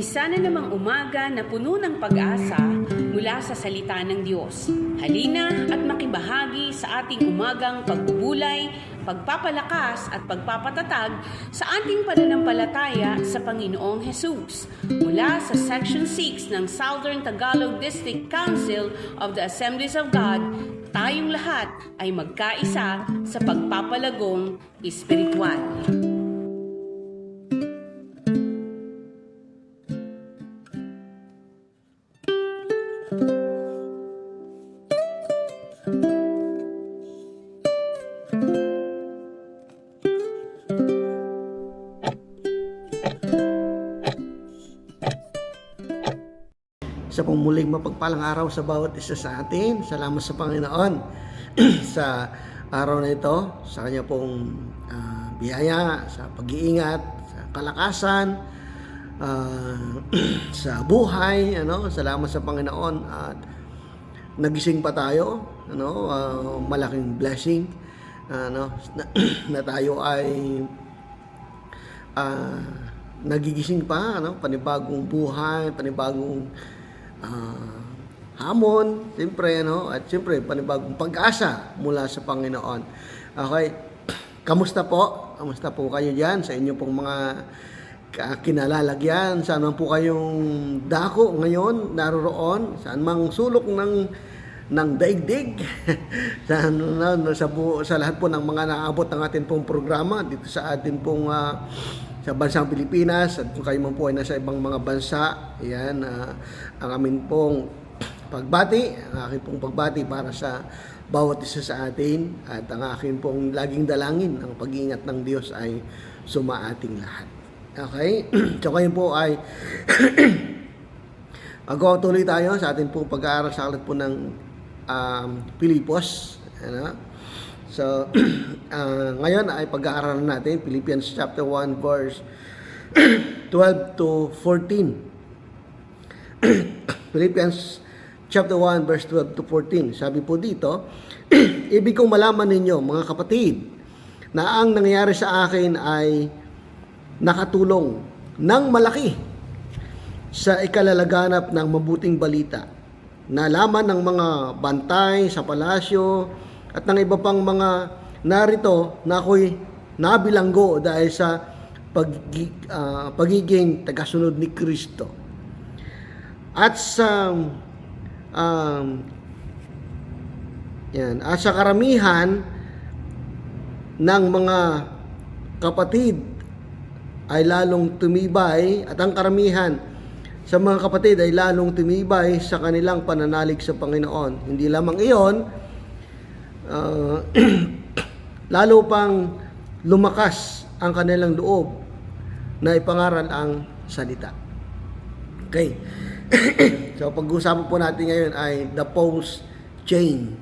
Isa na namang umaga na puno ng pag-asa mula sa salita ng Diyos. Halina at makibahagi sa ating umagang pagbubulay, pagpapalakas at pagpapatatag sa ating pananampalataya sa Panginoong Hesus. Mula sa Section 6 ng Southern Tagalog District Council of the Assemblies of God, tayong lahat ay magkaisa sa pagpapalagong espiritual. Sa pumuling mapagpalang araw sa bawat isa sa atin. Salamat sa Panginoon sa araw na ito, sa Kanya pong biyaya, sa pag-iingat, sa kalakasan, sa buhay. Salamat sa Panginoon at nagising pa tayo. Malaking blessing na tayo ay nagigising pa. Panibagong buhay, panibagong hamon, siyempre, at siyempre, panibagong pag-asa mula sa Panginoon. Okay, kamusta po? Kamusta po kayo dyan sa inyo pong mga kinalalagyan? Saan man po kayong dako ngayon, naroroon? Saan mang sulok ng daigdig? sa lahat po ng mga naabot ng atin pong programa dito sa atin pong sa bansang Pilipinas, at kung kayo man po ay nasa ibang mga bansa, yan, ang amin pong pagbati, ang aking pong pagbati para sa bawat isa sa atin, at ang aking pong laging dalangin, ang pag-iingat ng Diyos ay sumaating lahat. Okay? So kayo po ay tuloy tayo sa ating pong pag-aaral sa aklat po ng Pilipos. So, ngayon ay pag-aaralan natin Philippians chapter 1 verse 12 to 14. Philippians chapter 1 verse 12 to 14. Sabi po dito, ibig kong malaman ninyo mga kapatid na ang nangyayari sa akin ay nakatulong ng malaki sa ikalalaganap ng mabuting balita. Nalaman ng mga bantay sa palasyo at ng iba pang mga narito na ako'y nabilanggo dahil sa pagiging tagasunod ni Kristo. At sa karamihan ng mga kapatid ay lalong tumibay, at ang karamihan sa mga kapatid ay lalong tumibay sa kanilang pananalig sa Panginoon. Hindi lamang iyon, lalo pang lumakas ang kanilang loob na ipangaral ang salita. Okay. So pag-uusapan po natin ngayon ay the Paul's chain.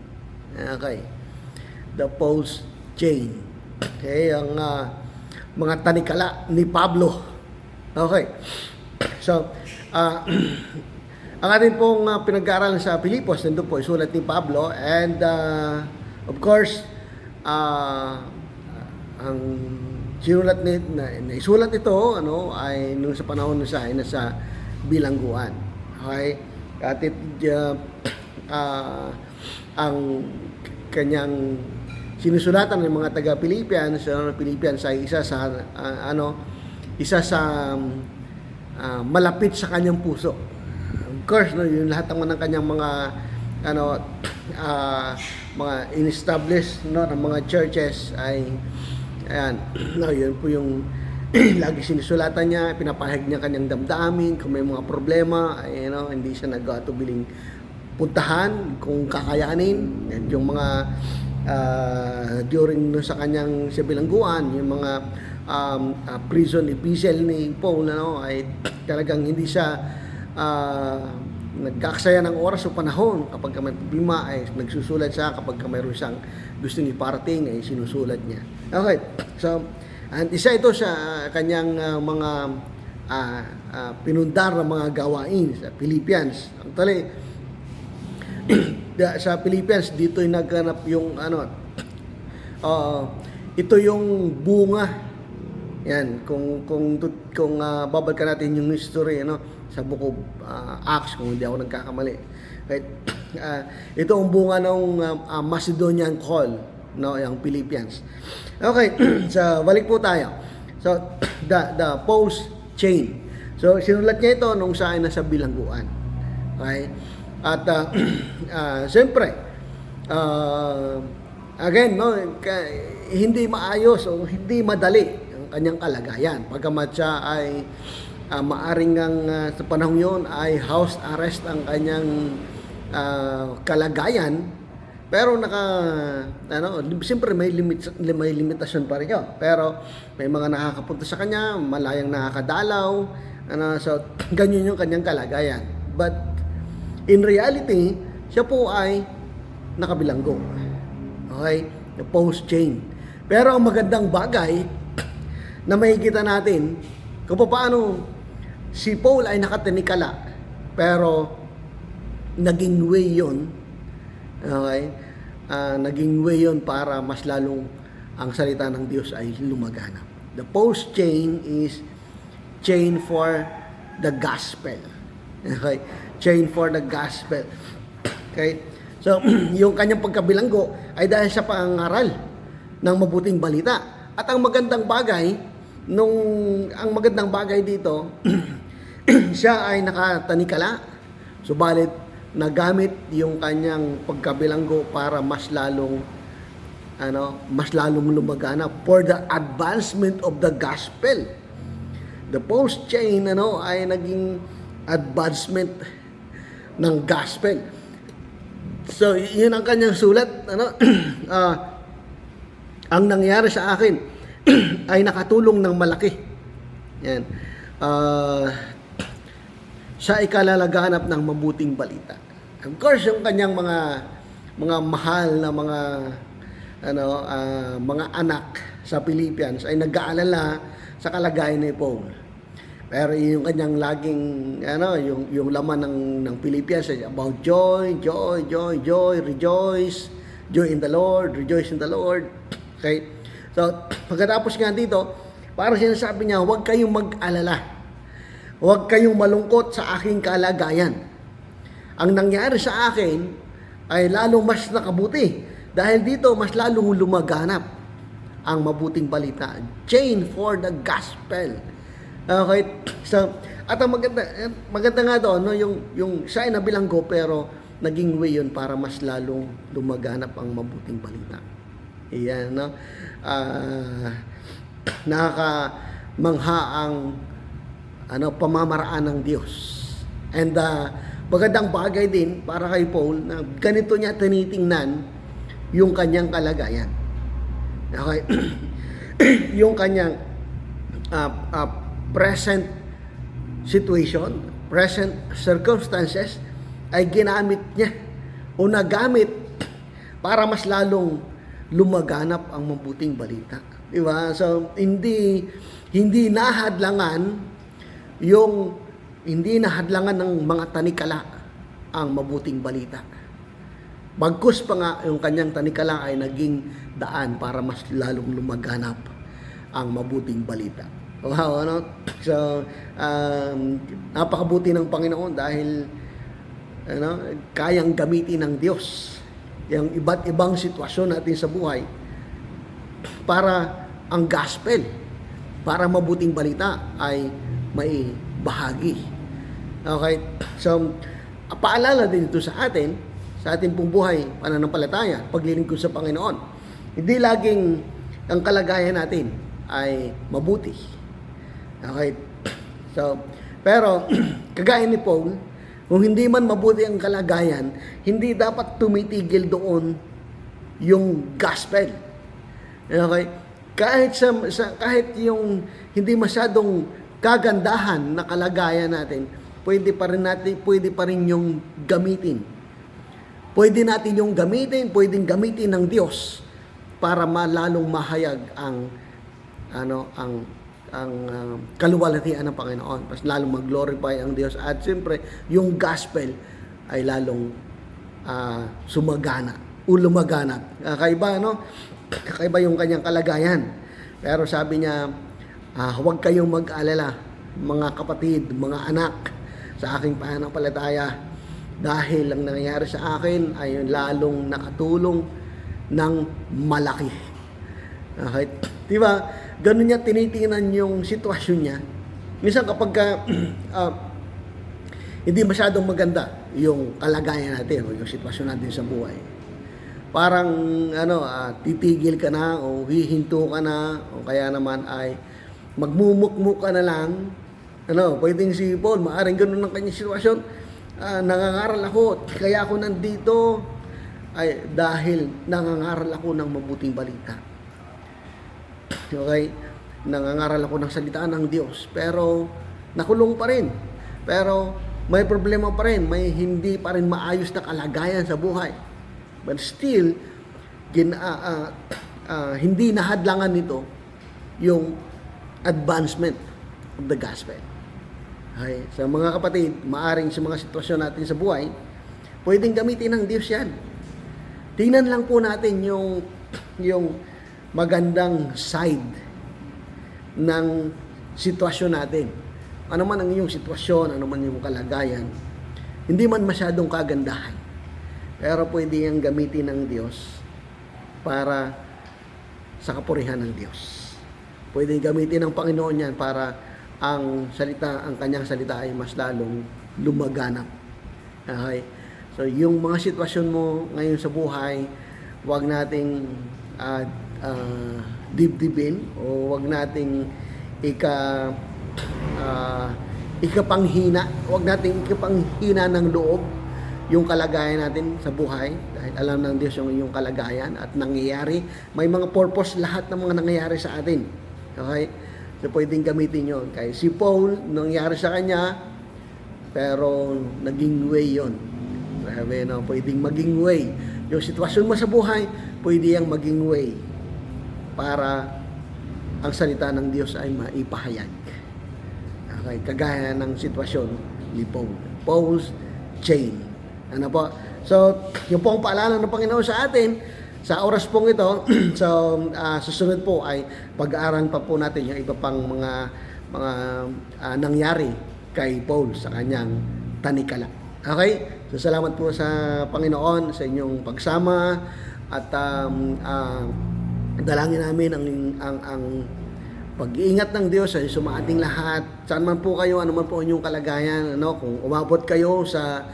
Okay. The Paul's chain. Okay, ang mga tanikala ni Pablo. Okay. So ang ating pong pinag-aaralan sa Pilipos, nandun po isulat ni Pablo, and of course, ang sinulat isulat ito ay nung sa panahon na siya ay nasa bilangguan. Okay? At ang kanyang sinusulatan ng mga taga-Philippians, Philippians ay isa sa malapit sa kanyang puso. Of course, yung lahat ng kanyang mga mga in-established ng mga churches ay yun po yung lagi sinusulatan niya, pinapahayag niya kanyang damdamin, kung may mga problema ay hindi siya nag-atubiling puntahan kung kakayanin. At yung mga during sa kanyang sa bilangguan, yung mga prison epistle ni Paul ay talagang hindi siya nagkakasaya ng oras o panahon. Kapag may problema ay nagsusulat siya, kapag mayroon siyang gustong iparating ay sinusulat niya. Okay, so and isa ito sa kanyang mga pinundar na mga gawain sa Philippians. Actually, sa Philippians dito ay nagganap yung ito yung bunga Yan, kung babalikan natin yung history sa book of Acts, kung hindi ako nagkakamali. Right? Ito ang bunga ng Macedonian call, yung Philippians. Okay, so balik po tayo. So the Paul's chain. So sinulat niya ito nung siya ay nasa bilangguan. Okay? At siyempre, again, hindi maayos o hindi madali ang kanyang kalagayan. Pagkamat siya ay maaring sa panahon yun ay house arrest ang kanyang kalagayan, pero siyempre may limitasyon pa rin yun. Pero may mga nakakapunta sa kanya, malayang nakakadalaw, so ganyan yung kanyang kalagayan. But in reality, siya po ay nakabilanggo. Okay? The post chain. Pero ang magandang bagay na makikita natin kung paano si Paul ay nakatinikala, pero naging way yun. Okay? Naging way yun para mas lalong ang salita ng Diyos ay lumaganap. The post chain is chain for the gospel. Okay? Chain for the gospel. Okay? So, yung kanyang pagkabilanggo ay dahil sa pangaral ng mabuting balita. At ang magandang bagay, ang magandang bagay dito, siya ay nakatanikala, subalit nagamit yung kanyang pagkabilanggo para mas lalong lumaganap for the advancement of the gospel. The post chain ay naging advancement ng gospel. So, yun ang kanyang sulat. Ang nangyari sa akin ay nakatulong ng malaki. Yan. Siya ay kalalaganap ng mabuting balita. Of course, yung kanyang mga mahal na mga anak sa Philippians ay nag-aalala sa kalagayan ni Paul. Pero yung kanyang laging yung laman ng Philippians ay about joy, rejoice, joy in the Lord, rejoice in the Lord. Okay? So, pagkatapos nga dito, parang sinasabi niya, huwag kayong mag-alala. Huwag kayong malungkot sa aking kalagayan. Ang nangyari sa akin ay lalong mas nakabuti. Dahil dito, mas lalong lumaganap ang mabuting balita. Chain for the gospel. Okay? So, at ang maganda nga doon, yung siya ay nabilanggo, pero naging way yun para mas lalong lumaganap ang mabuting balita. Iyan, nakakamangha ang pamamaraan ng Diyos. And magandang bagay din para kay Paul na ganito niya tinitingnan yung kanyang kalagayan. Okay? Yung kanyang present situation, present circumstances ay ginamit niya o nagamit para mas lalong lumaganap ang mabuting balita. Diba? So, hindi nahadlangan ng mga tanikala ang mabuting balita. Bagkus pa nga yung kanyang tanikala ay naging daan para mas lalong lumaganap ang mabuting balita. Wow, So, napakabuti ng Panginoon dahil kayang gamitin ng Diyos yung iba't ibang sitwasyon natin sa buhay para ang gospel, para mabuting balita ay may bahagi. Okay? So, paalala din ito sa atin pong buhay, pananampalataya, paglilingkod sa Panginoon. Hindi laging ang kalagayan natin ay mabuti. Okay? So, pero, kagaya ni Paul, kung hindi man mabuti ang kalagayan, hindi dapat tumitigil doon yung gospel. Okay? Kahit yung hindi masyadong kagandahan na kalagayan natin, pwede pa rin yung gamitin. Pwede natin yung gamitin, pwedeng gamitin ng Diyos para malalong mahayag ang kaluwalhatian ng Panginoon. Mas lalong mag-glorify ang Diyos. At siyempre, yung gospel ay lalong sumagana o lumaganap. Kakaiba yung kanyang kalagayan. Pero sabi niya, Huwag kayong mag-alala, mga kapatid, mga anak, sa aking pananampalataya, dahil ang nangyayari sa akin ay lalong nakatulong ng malaki. Okay? Diba? Ganun niya tinitingnan yung sitwasyon niya. Minsan kapag hindi masyadong maganda yung kalagayan natin o yung sitwasyon natin sa buhay, parang titigil ka na o hihinto ka na o kaya naman ay magmumukmuk ka na lang. Pwedeng si Paul, maaring ganun ang kanyang sitwasyon. Nangangaral ako, kaya ako nandito ay dahil nangangaral ako ng mabuting balita. Okay? Nangangaral ako ng salita ng Diyos, pero nakulong pa rin. Pero may problema pa rin, may hindi pa rin maayos na kalagayan sa buhay. But still, hindi nahadlangan nito yung advancement of the gospel. Okay? Sa mga kapatid, maaring sa mga sitwasyon natin sa buhay, pwedeng gamitin ng Diyos yan. Tingnan lang po natin yung magandang side ng sitwasyon natin. Ano man ang iyong sitwasyon, ano man yung kalagayan, hindi man masyadong kagandahan, pero pwede yung gamitin ng Diyos para sa kapurihan ng Diyos. Pwede gamitin ng Panginoon yan para ang kanyang salita ay mas lalong lumaganap. Okay? So, yung mga sitwasyon mo ngayon sa buhay, huwag nating dibdibin o huwag nating ikapanghina. Huwag nating ikapanghina ng loob yung kalagayan natin sa buhay dahil alam ng Diyos yung iyong kalagayan at nangyayari. May mga purpose lahat ng mga nangyayari sa atin. Okay? So, pwedeng gamitin yun. Kaya si Paul, nangyari sa kanya, pero naging way yun. Sabi, pwedeng maging way. Yung sitwasyon mo sa buhay, pwede yung maging way para ang salita ng Diyos ay maipahayag. Okay, kagaya ng sitwasyon ni Paul. Paul's chain. Ano po? So, yung po ang paalala ng Panginoon sa atin, sa oras pong ito, so, susunod po ay pag-aaral pa po natin yung iba pang mga nangyari kay Paul sa kanyang tanikala. Okay? So, salamat po sa Panginoon sa inyong pagsama at dalangin namin ang pag-iingat ng Diyos ay sumaating lahat. Saan man po kayo, ano man po inyong kalagayan, kung umabot kayo sa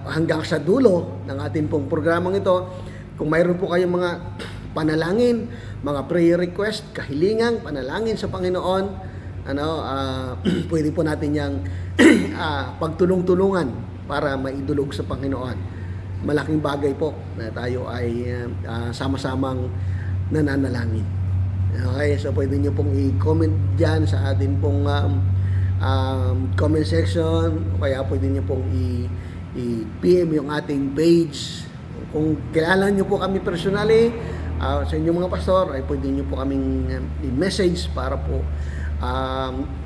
hanggang sa dulo ng ating pong programang ito, kung mayroon po kayong mga panalangin, mga prayer request, kahilingang panalangin sa Panginoon, pwede po natin yang pagtulong-tulungan para maidulog sa Panginoon. Malaking bagay po na tayo ay sama-samang nananalangin. Okay, so pwede nyo pong i-comment dyan sa atin pong comment section, o kaya pwede nyo pong i-PM yung ating page. Kung kilala nyo po kami personally, sa inyong mga pastor, ay pwede nyo po kaming i-message para po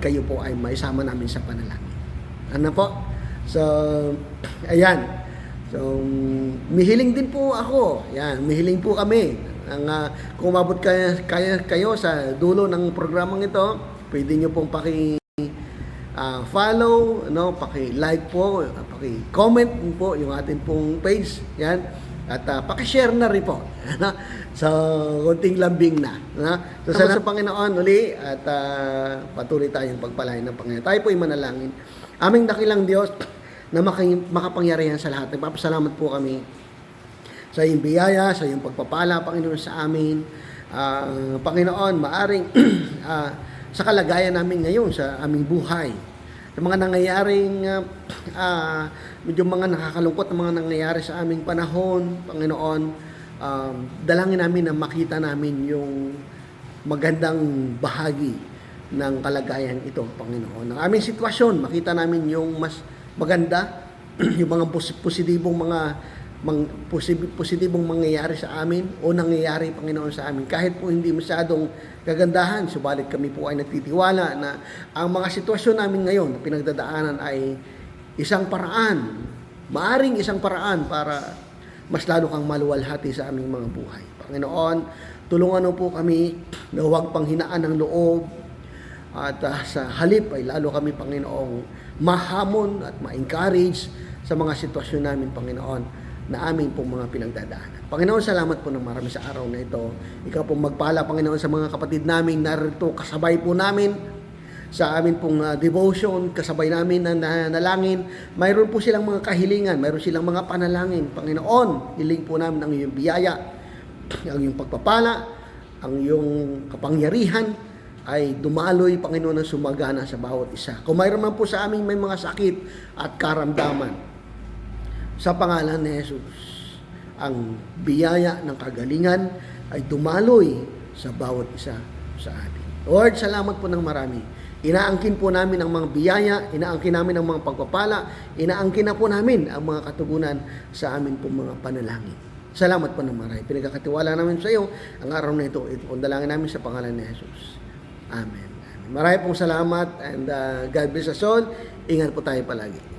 kayo po ay maisama namin sa panalangin. Ano po? So, ayan. So, mihiling din po ako. Yan, mihiling po kami. Kung umabot kayo sa dulo ng programang ito, pwede nyo pong follow, paki-like po, paki-comment po yung ating pong page. Yan. At paki-share na rin po. So, konting lambing na. So, sa Panginoon uli at patuloy tayong pagpalain ng Panginoon. Tayo po ay manalangin. Aming dakilang Diyos na makapangyarihan sa lahat. Nagpapasalamat po kami sa iyong biyaya, sa iyong pagpapala, Panginoon, sa amin. Panginoon, maaring sa kalagayan namin ngayon, sa aming buhay, sa mga nangyayaring medyo mga nakakalungkot na mga nangyayari sa aming panahon, Panginoon, dalangin namin na makita namin yung magandang bahagi ng kalagayan ito, Panginoon. Ang aming sitwasyon, makita namin yung mas maganda, yung mga positibong mangyayari sa amin o nangyayari, Panginoon, sa amin. Kahit po hindi masyadong kagandahan, subalit kami po ay nagtitiwala na ang mga sitwasyon namin ngayon na pinagdadaanan ay isang paraan, maaring isang paraan para mas lalo kang maluwalhati sa aming mga buhay. Panginoon, tulungan mo po kami na huwag panghinaan ng loob, At sa halip ay lalo kami, Panginoong, mahamon at ma-encourage sa mga sitwasyon namin, Panginoon, na aming pong mga pinagdadaanan. Panginoon, salamat po ng marami sa araw na ito. Ikaw pong magpala, Panginoon, sa mga kapatid namin narito, kasabay po namin sa amin pong devotion, kasabay namin na nanalangin. Mayroon po silang mga kahilingan, mayroon silang mga panalangin. Panginoon, hiling po namin ang iyong biyaya, ang iyong pagpapala, ang iyong kapangyarihan ay dumaloy, Panginoon, ng sumagana sa bawat isa. Kung mayroon man po sa amin may mga sakit at karamdaman, sa pangalan ni Jesus, ang biyaya ng kagalingan ay dumaloy sa bawat isa sa atin. Lord, salamat po ng marami. Inaangkin po namin ang mga biyaya, inaangkin namin ang mga pagpapala, inaangkin na po namin ang mga katugunan sa amin po mga panalangin. Salamat po ng marami. Pinagkakatiwala namin sa iyo ang araw na ito. Ito po dalangin namin sa pangalan ni Jesus. Amen. Marami pong salamat and God bless us all. Ingat po tayo palagi.